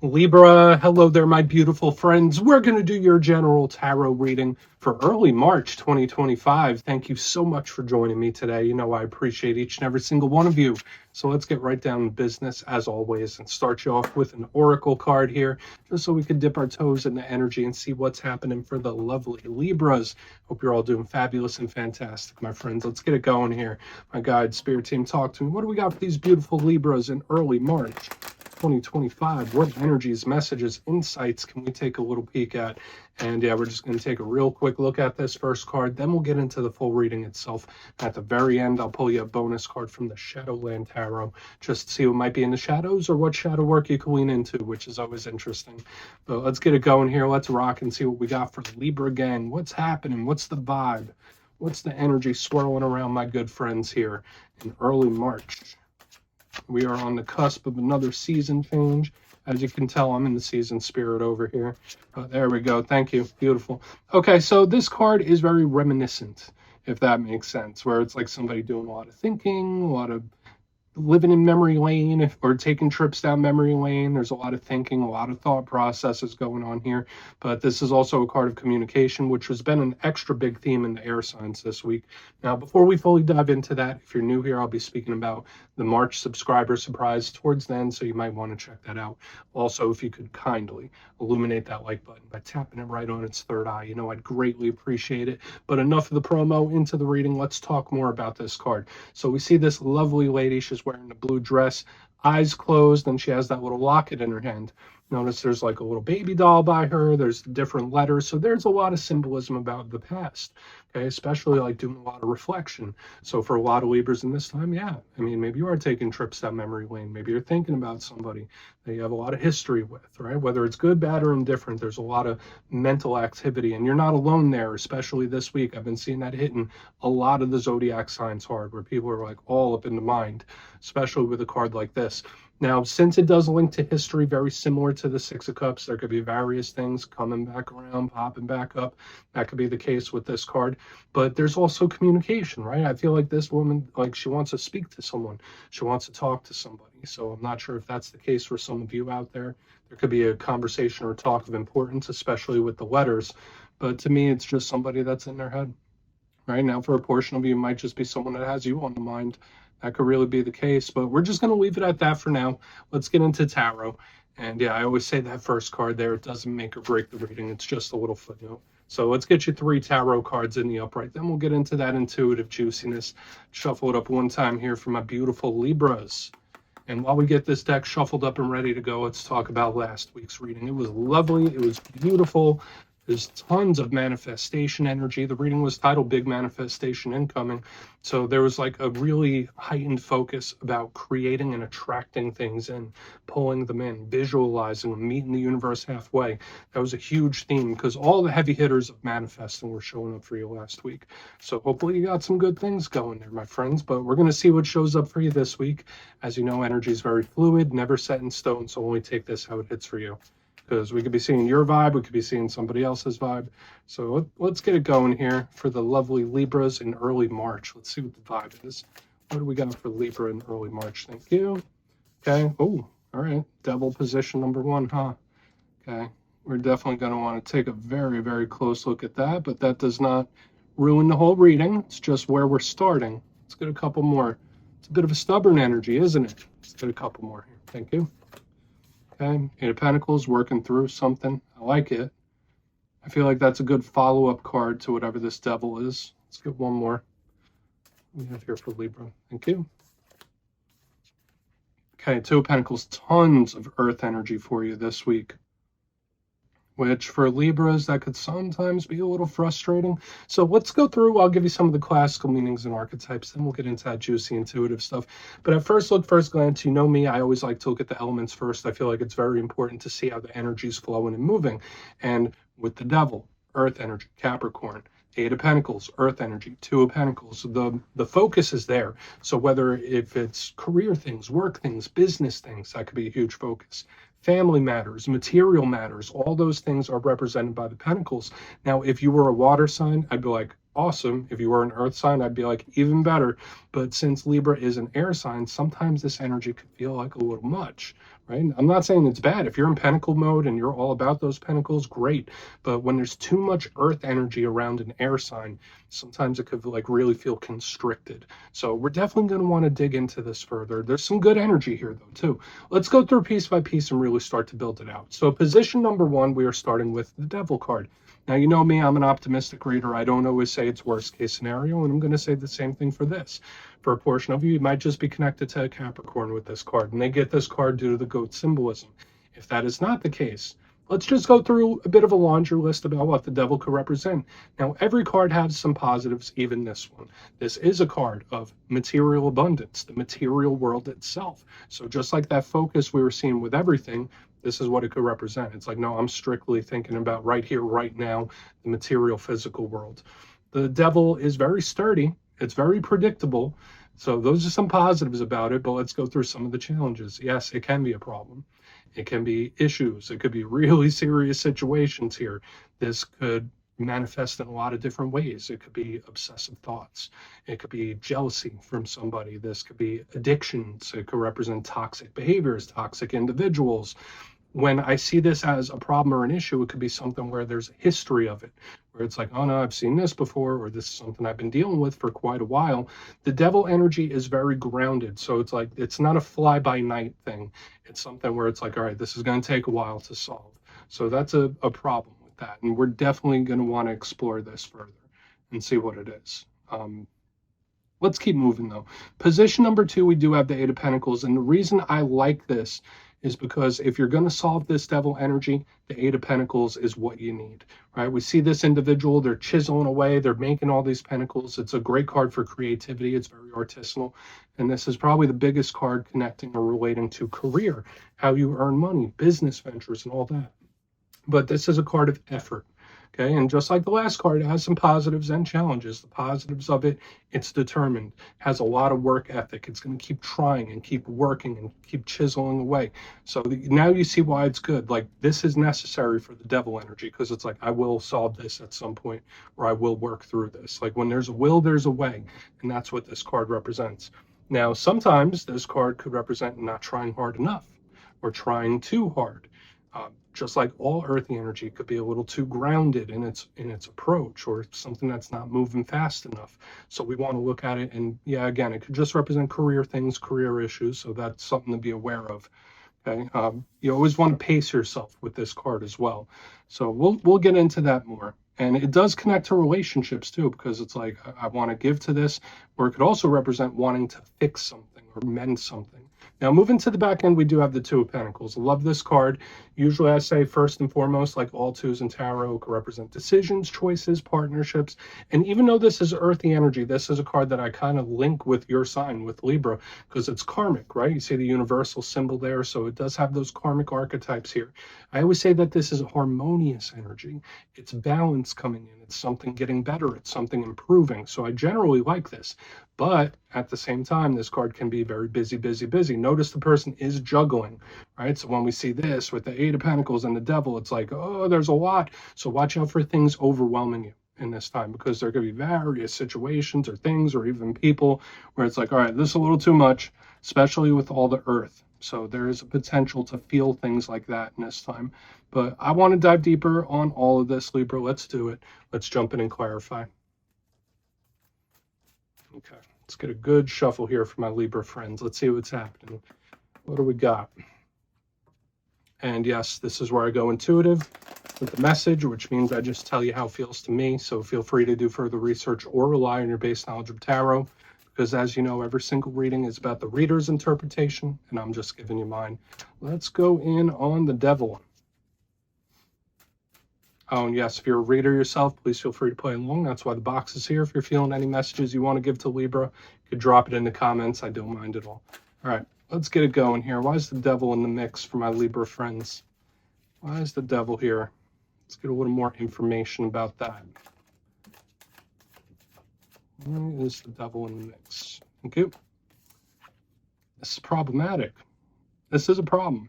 Libra, hello there, my beautiful friends. We're going to do your general tarot reading for early March 2025. Thank you so much for joining me today. You know, I appreciate each and every single one of you. So let's get right down to business as always and start you off with an oracle card here, just so we can dip our toes in the energy and see what's happening for the lovely Libras. Hope you're all doing fabulous and fantastic, my friends. Let's get it going here. My guide, spirit team, talk to me. What do we got for these beautiful Libras in early March 2025? What energies, messages, insights can we take a little peek at? And yeah, we're just going to take a real quick look at this first card, then we'll get into the full reading itself. At the very end, I'll pull you a bonus card from the Shadowland Tarot, just to see what might be in the shadows or what shadow work you can lean into, which is always interesting. But let's get it going here. Let's rock and see what we got for the Libra gang. What's happening? What's the vibe? What's the energy swirling around my good friends here in early March? We are on the cusp of another season change. As you can tell, I'm in the season spirit over here. There we go. Thank you. Beautiful. Okay, so this card is very reminiscent, if that makes sense, where it's like somebody doing a lot of thinking, a lot of living in memory lane, or taking trips down memory lane. There's a lot of thinking, a lot of thought processes going on here. But this is also a card of communication, which has been an extra big theme in the air signs this week. Now, before we fully dive into that, if you're new here, I'll be speaking about the March subscriber surprise towards the end, so you might want to check that out. Also, if you could kindly illuminate that like button by tapping it right on its third eye, you know, I'd greatly appreciate it. But enough of the promo, into the reading. Let's talk more about this card. So we see this lovely lady. She's wearing a blue dress, eyes closed, and she has that little locket in her hand. Notice there's like a little baby doll by her. There's different letters. So there's a lot of symbolism about the past, okay? Especially like doing a lot of reflection. So for a lot of Libras in this time, yeah, I mean, maybe you are taking trips down memory lane. Maybe you're thinking about somebody that you have a lot of history with, right? Whether it's good, bad, or indifferent, there's a lot of mental activity, and you're not alone there, especially this week. I've been seeing that hitting a lot of the zodiac signs hard, where people are like all up in the mind, especially with a card like this. Now, since it does link to history, very similar to the Six of Cups, there could be various things coming back around, popping back up. That could be the case with this card. But there's also communication, right? I feel like this woman, like, she wants to speak to someone. She wants to talk to somebody. So I'm not sure if that's the case for some of you out there. There could be a conversation or talk of importance, especially with the letters. But to me, it's just somebody that's in their head. Right now, for a portion of you, it might just be someone that has you on the mind. That could really be the case, but we're just going to leave it at that for now. Let's get into tarot. And yeah, I always say that first card there, it doesn't make or break the reading. It's just a little footnote. So let's get you 3 tarot cards in the upright. Then we'll get into that intuitive juiciness. Shuffle it up one time here for my beautiful Libras. And while we get this deck shuffled up and ready to go, let's talk about last week's reading. It was lovely. It was beautiful. There's tons of manifestation energy. The reading was titled Big Manifestation Incoming. So there was like a really heightened focus about creating and attracting things in, pulling them in, visualizing them, meeting the universe halfway. That was a huge theme because all the heavy hitters of manifesting were showing up for you last week. So hopefully you got some good things going there, my friends. But we're going to see what shows up for you this week. As you know, energy is very fluid, never set in stone. So only take this how it hits for you. Because we could be seeing your vibe, we could be seeing somebody else's vibe. So let's get it going here for the lovely Libras in early March. Let's see what the vibe is. What do we got for Libra in early March? Thank you. Okay. Oh, all right. Devil position number 1, huh? Okay. We're definitely going to want to take a very, very close look at that, but that does not ruin the whole reading. It's just where we're starting. Let's get a couple more. It's a bit of a stubborn energy, isn't it? Let's get a couple more here. Thank you. Okay, 8 of Pentacles, working through something. I like it. I feel like that's a good follow-up card to whatever this devil is. Let's get one more. We have here for Libra. Thank you. Okay, 2 of Pentacles, tons of earth energy for you this week, which for Libras, that could sometimes be a little frustrating. So let's go through. I'll give you some of the classical meanings and archetypes, then we'll get into that juicy intuitive stuff. But at first glance, you know me, I always like to look at the elements first. I feel like it's very important to see how the energy is flowing and moving. And with the devil, earth energy, Capricorn, 8 of Pentacles, earth energy, 2 of Pentacles, the focus is there. So whether if it's career things, work things, business things, that could be a huge focus. Family matters, material matters, all those things are represented by the Pentacles. Now, if you were a water sign, I'd be like, awesome. If you were an earth sign, I'd be like, even better. But since Libra is an air sign, sometimes this energy could feel like a little much, right? I'm not saying it's bad. If you're in pentacle mode and you're all about those pentacles, great. But when there's too much earth energy around an air sign, sometimes it could like really feel constricted. So we're definitely going to want to dig into this further. There's some good energy here though too. Let's go through piece by piece and really start to build it out. So position number one, we are starting with the Devil card. Now, you know me, I'm an optimistic reader. I don't always say it's worst case scenario, and I'm going to say the same thing for this. For a portion of you, you might just be connected to a Capricorn with this card, and they get this card due to the goat symbolism. If that is not the case, let's just go through a bit of a laundry list about what the Devil could represent. Now, every card has some positives, even this one. This is a card of material abundance, the material world itself. So just like that focus we were seeing with everything, this is what it could represent. It's like, no, I'm strictly thinking about right here, right now, the material physical world. The Devil is very sturdy. It's very predictable. So those are some positives about it, but let's go through some of the challenges. Yes, it can be a problem. It can be issues. It could be really serious situations here. This could manifest in a lot of different ways. It could be obsessive thoughts. It could be jealousy from somebody. This could be addictions. It could represent toxic behaviors, toxic individuals. When I see this as a problem or an issue, it could be something where there's a history of it, where it's like, oh no, I've seen this before, or this is something I've been dealing with for quite a while. The Devil energy is very grounded. So it's like, it's not a fly by night thing. It's something where it's like, all right, this is going to take a while to solve. So that's a problem with that. And we're definitely going to want to explore this further and see what it is. Let's keep moving though. Position number two, we do have the Eight of Pentacles. And the reason I like this is because if you're going to solve this Devil energy, the Eight of Pentacles is what you need, right? We see this individual, they're chiseling away, they're making all these pentacles. It's a great card for creativity. It's very artisanal. And this is probably the biggest card connecting or relating to career, how you earn money, business ventures, and all that. But this is a card of effort. Okay, and just like the last card, it has some positives and challenges. The positives of it, it's determined, has a lot of work ethic. It's going to keep trying and keep working and keep chiseling away. So now you see why it's good. Like, this is necessary for the Devil energy, because it's like, I will solve this at some point, or I will work through this. Like, when there's a will, there's a way. And that's what this card represents. Now, sometimes this card could represent not trying hard enough or trying too hard. Just like all earthy energy could be a little too grounded in its approach, or something that's not moving fast enough. So we want to look at it, and yeah, again, it could just represent career things, career issues. So that's something to be aware of. Okay, you always want to pace yourself with this card as well. So we'll get into that more. And it does connect to relationships too, because it's like, I want to give to this, or it could also represent wanting to fix something or mend something. Now, moving to the back end, we do have the Two of Pentacles. I love this card. Usually I say first and foremost, like all twos in tarot, it could represent decisions, choices, partnerships. And even though this is earthy energy, this is a card that I kind of link with your sign, with Libra, because it's karmic, right? You see the universal symbol there. So it does have those karmic archetypes here. I always say that this is a harmonious energy. It's balance coming in. It's something getting better. It's something improving. So I generally like this. But at the same time, this card can be very busy, busy, busy. Notice the person is juggling, right? So when we see this with the Eight of Pentacles and the Devil, it's like, oh, there's a lot. So watch out for things overwhelming you in this time, because there could be various situations or things or even people where it's like, all right, this is a little too much, especially with all the earth. So there is a potential to feel things like that in this time. But I want to dive deeper on all of this, Libra. Let's do it. Let's jump in and clarify. Okay, let's get a good shuffle here for my Libra friends. Let's see what's happening. What do we got? And yes, this is where I go intuitive with the message, which means I just tell you how it feels to me. So feel free to do further research or rely on your base knowledge of tarot, because as you know, every single reading is about the reader's interpretation, and I'm just giving you mine. Let's go in on the Devil. Oh, and yes, if you're a reader yourself, please feel free to play along. That's why the box is here. If you're feeling any messages you want to give to Libra, you could drop it in the comments. I don't mind at all. All right, let's get it going here. Why is the Devil in the mix for my Libra friends? Why is the Devil here? Let's get a little more information about that. Why is the Devil in the mix? Thank you. This is problematic. This is a problem.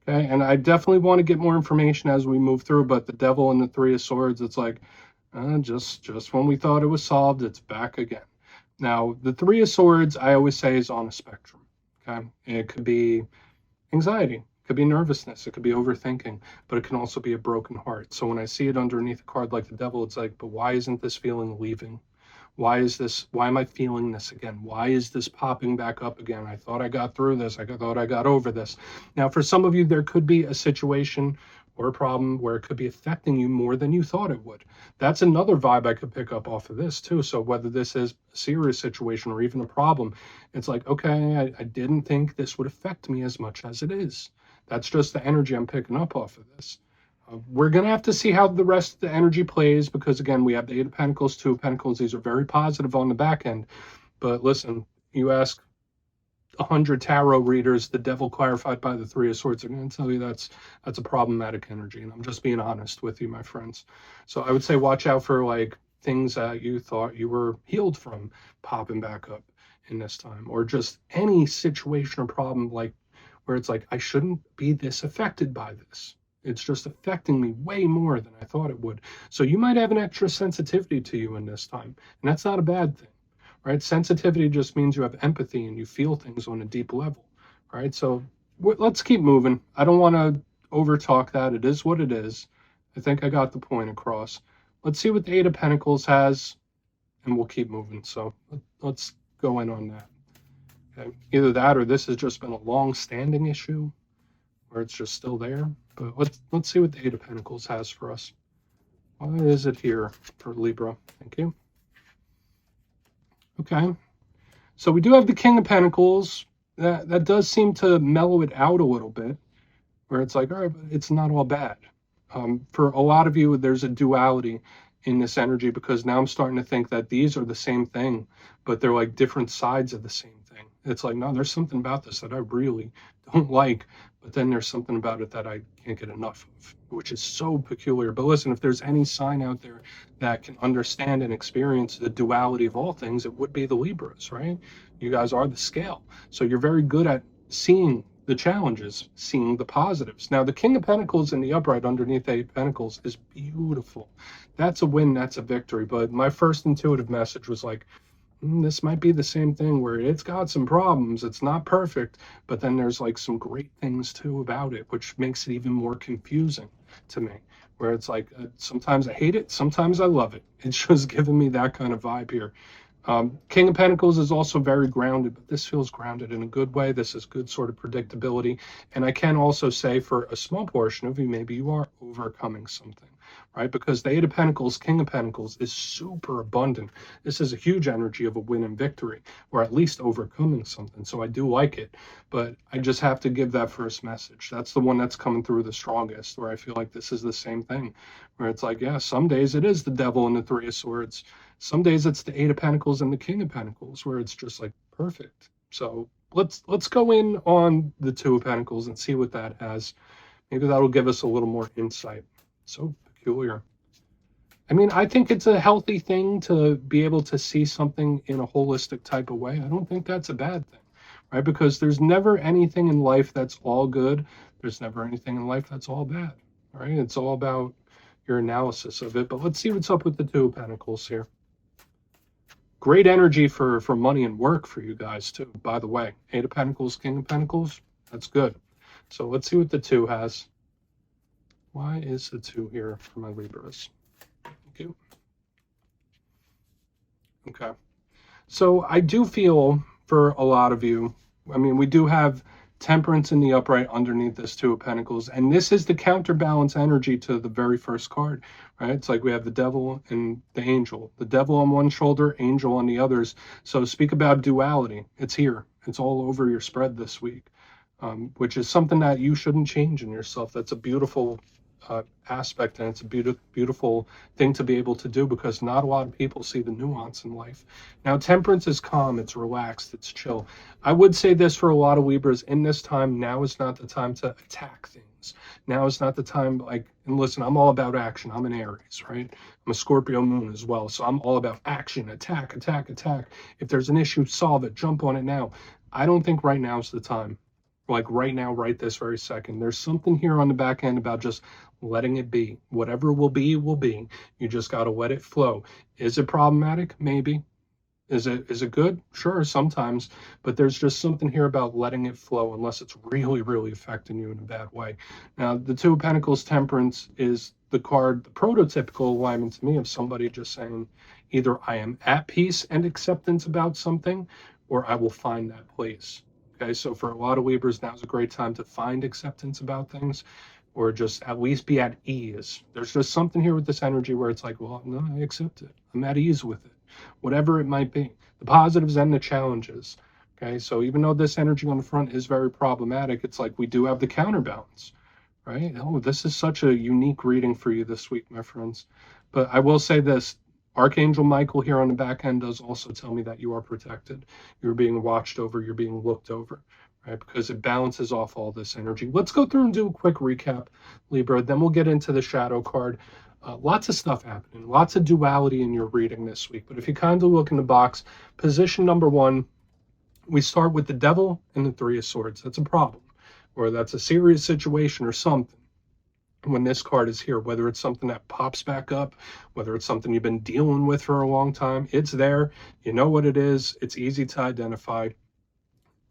Okay, and I definitely want to get more information as we move through, but the Devil and the Three of Swords, it's like, just when we thought it was solved, it's back again. Now, the Three of Swords, I always say, is on a spectrum. Okay, it could be anxiety. It could be nervousness. It could be overthinking, but it can also be a broken heart. So when I see it underneath a card like the devil, it's like, but why isn't this feeling leaving? Why am I feeling this again? Why is this popping back up again? I thought I got through this. I thought I got over this. Now, for some of you, there could be a situation or a problem where it could be affecting you more than you thought it would. That's another vibe I could pick up off of this too. So whether this is a serious situation or even a problem, it's like, okay, I didn't think this would affect me as much as it is. That's just the energy I'm picking up off of this. We're going to have to see how the rest of the energy plays because, again, we have the Eight of Pentacles, Two of Pentacles. These are very positive on the back end. But listen, you ask 100 tarot readers, the devil clarified by the Three of Swords are going to tell you that's a problematic energy. And I'm just being honest with you, my friends. So I would say watch out for like things that you thought you were healed from popping back up in this time, or just any situation or problem like where it's like, I shouldn't be this affected by this. It's just affecting me way more than I thought it would. So you might have an extra sensitivity to you in this time. And that's not a bad thing, right? Sensitivity just means you have empathy and you feel things on a deep level, right? So let's keep moving. I don't want to overtalk that. It is what it is. I think I got the point across. Let's see what the Eight of Pentacles has, and we'll keep moving. So let's go in on that. Okay. Either that or this has just been a long-standing issue where it's just still there. But let's see what the Eight of Pentacles has for us. Why is it here for Libra? Thank you. Okay. So we do have the King of Pentacles. That does seem to mellow it out a little bit, where it's like, all right, but it's not all bad. For a lot of you, there's a duality in this energy because now I'm starting to think that these are the same thing, but they're like different sides of the same thing. It's like, no, there's something about this that I really don't like, but then there's something about it that I can't get enough of, which is so peculiar. But listen, if there's any sign out there that can understand and experience the duality of all things, it would be the Libras, right? You guys are the scale. So you're very good at seeing the challenges, seeing the positives. Now, the King of Pentacles in the upright underneath Eight of Pentacles is beautiful. That's a win, that's a victory. But my first intuitive message was like, this might be the same thing where it's got some problems. It's not perfect, but then there's like some great things too about it, which makes it even more confusing to me, where it's like, sometimes I hate it, sometimes I love it. It's just giving me that kind of vibe here. King of Pentacles is also very grounded, but this feels grounded in a good way. This is good sort of predictability. And I can also say for a small portion of you, maybe you are overcoming something, right? Because the Eight of Pentacles, King of Pentacles is super abundant. This is a huge energy of a win and victory, or at least overcoming something. So I do like it, but I just have to give that first message. That's the one that's coming through the strongest, where I feel like this is the same thing, where it's like, yeah, some days it is the devil and the Three of Swords. Some days it's the Eight of Pentacles and the King of Pentacles, where it's just like perfect. So let's go in on the Two of Pentacles and see what that has. Maybe that'll give us a little more insight. So peculiar. I mean, I think it's a healthy thing to be able to see something in a holistic type of way. I don't think that's a bad thing, right? Because there's never anything in life that's all good. There's never anything in life that's all bad, right? It's all about your analysis of it. But let's see what's up with the Two of Pentacles here. Great energy for money and work for you guys too, by the way. Eight of Pentacles, King of Pentacles, that's good. So let's see what the Two has. Why is the Two here for my Libras? Thank you. Okay. So I do feel for a lot of you, I mean, we do have Temperance in the upright underneath this Two of Pentacles, and this is the counterbalance energy to the very first card, right? It's like we have the devil and the angel, the devil on one shoulder, angel on the others. So speak about duality. It's here. It's all over your spread this week, which is something that you shouldn't change in yourself. That's a beautiful aspect, and it's a beautiful thing to be able to do, because not a lot of people see the nuance in life. Now, Temperance is calm, it's relaxed, it's chill. I would say this for a lot of Libras: in this time, now is not the time to attack things. Now is not the time, like, and listen, I'm all about action. I'm an Aries, right? I'm a Scorpio moon as well, so I'm all about action, attack, attack, attack. If there's an issue, solve it, jump on it now. I don't think right now is the time. Like right now, right this very second. There's something here on the back end about just letting it be. Whatever will be, will be. You just got to let it flow. Is it problematic? Maybe. Is it good? Sure, sometimes, but there's just something here about letting it flow unless it's really, really affecting you in a bad way. Now, the Two of Pentacles Temperance is the card, the prototypical alignment to me of somebody just saying either I am at peace and acceptance about something, or I will find that place. Okay, so for a lot of Libras, now's a great time to find acceptance about things, or just at least be at ease. There's just something here with this energy where it's like, well, no, I accept it. I'm at ease with it, whatever it might be, the positives and the challenges. Okay, so even though this energy on the front is very problematic, it's like we do have the counterbalance, right? Oh, this is such a unique reading for you this week, my friends. But I will say this, Archangel Michael here on the back end does also tell me that you are protected. You're being watched over, you're being looked over, right? Because it balances off all this energy. Let's go through and do a quick recap, Libra. Then we'll get into the shadow card. Lots of stuff happening, lots of duality in your reading this week. But if you kind of look in the box, position number one, we start with the Devil and the Three of Swords. That's a problem, or that's a serious situation or something. When this card is here, whether it's something that pops back up, whether it's something you've been dealing with for a long time, it's there. You know what it is. It's easy to identify.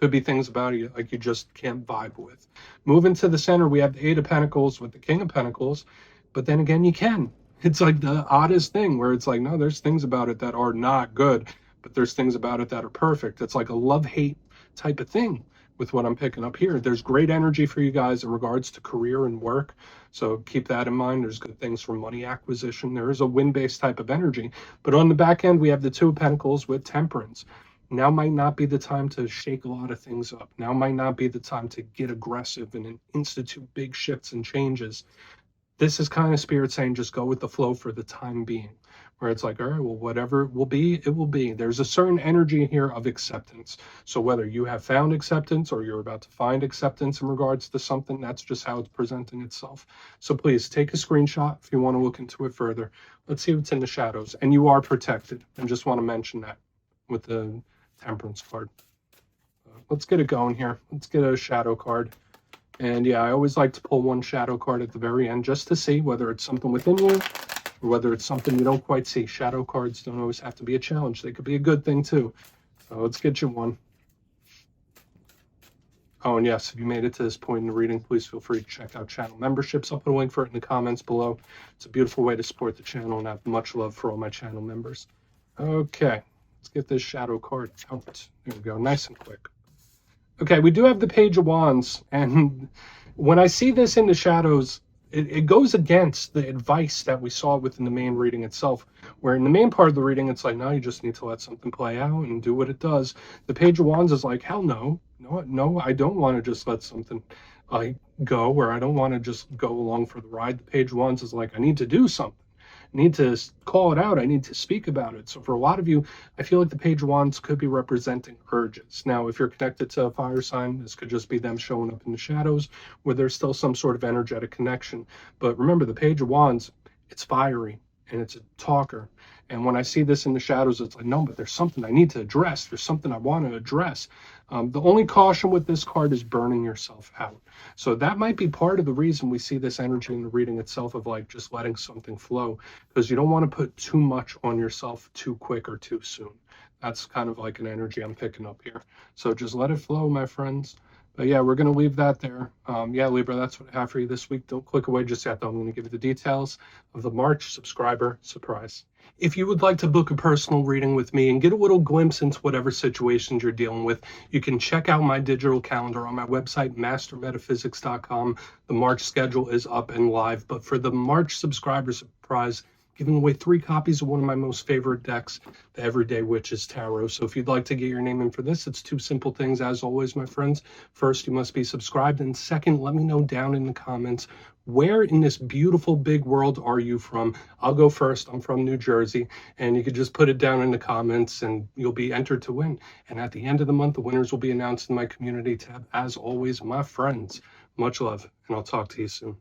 Could be things about it like you just can't vibe with. Moving to the center, we have the Eight of Pentacles with the King of Pentacles, but then again, you can. It's like the oddest thing where it's like, no, there's things about it that are not good, but there's things about it that are perfect. It's like a love-hate type of thing with what I'm picking up here. There's great energy for you guys in regards to career and work. So keep that in mind. There's good things for money acquisition. There is a win-based type of energy. But on the back end, we have the Two of Pentacles with Temperance. Now might not be the time to shake a lot of things up. Now might not be the time to get aggressive and institute big shifts and changes. This is kind of Spirit saying just go with the flow for the time being, where it's like, all right, well, whatever will be, it will be. There's a certain energy here of acceptance. So whether you have found acceptance or you're about to find acceptance in regards to something, that's just how it's presenting itself. So please take a screenshot if you want to look into it further. Let's see what's in the shadows. And you are protected. I just want to mention that with the Temperance card. Let's get it going here. Let's get a shadow card. And yeah, I always like to pull one shadow card at the very end just to see whether it's something within you or whether it's something you don't quite see. Shadow cards don't always have to be a challenge. They could be a good thing too. So let's get you one. Oh, and yes, if you made it to this point in the reading, please feel free to check out channel memberships. I'll put a link for it in the comments below. It's a beautiful way to support the channel, and I have much love for all my channel members. Okay, let's get this shadow card out. There we go, nice and quick. Okay, we do have the Page of Wands, and when I see this in the shadows, it goes against the advice that we saw within the main reading itself, where in the main part of the reading, it's like, no, you just need to let something play out and do what it does. The Page of Wands is like, hell no, I don't want to just let something go, or I don't want to just go along for the ride. The Page of Wands is like, I need to do something. I need to call it out. I need to speak about it. So for a lot of you, I feel like the Page of Wands could be representing urges. Now, if you're connected to a fire sign, this could just be them showing up in the shadows where there's still some sort of energetic connection. But remember, the Page of Wands, it's fiery and it's a talker. And when I see this in the shadows, it's like, no, but there's something I need to address. There's something I want to address. The only caution with this card is burning yourself out. So that might be part of the reason we see this energy in the reading itself of like just letting something flow, because you don't want to put too much on yourself too quick or too soon. That's kind of like an energy I'm picking up here. So just let it flow, my friends. But yeah, we're going to leave that there. Yeah, Libra, that's what I have for you this week. Don't click away just yet, though. I'm going to give you the details of the March subscriber surprise. If you would like to book a personal reading with me and get a little glimpse into whatever situations you're dealing with, you can check out my digital calendar on my website, mastermetaphysics.com. The March schedule is up and live. But for the March subscriber surprise, giving away 3 copies of one of my most favorite decks, the Everyday Witches Tarot. So if you'd like to get your name in for this, it's 2 simple things, as always, my friends. First, you must be subscribed. And second, let me know down in the comments, where in this beautiful big world are you from? I'll go first. I'm from New Jersey. And you could just put it down in the comments and you'll be entered to win. And at the end of the month, the winners will be announced in my community tab. As always, my friends, much love, and I'll talk to you soon.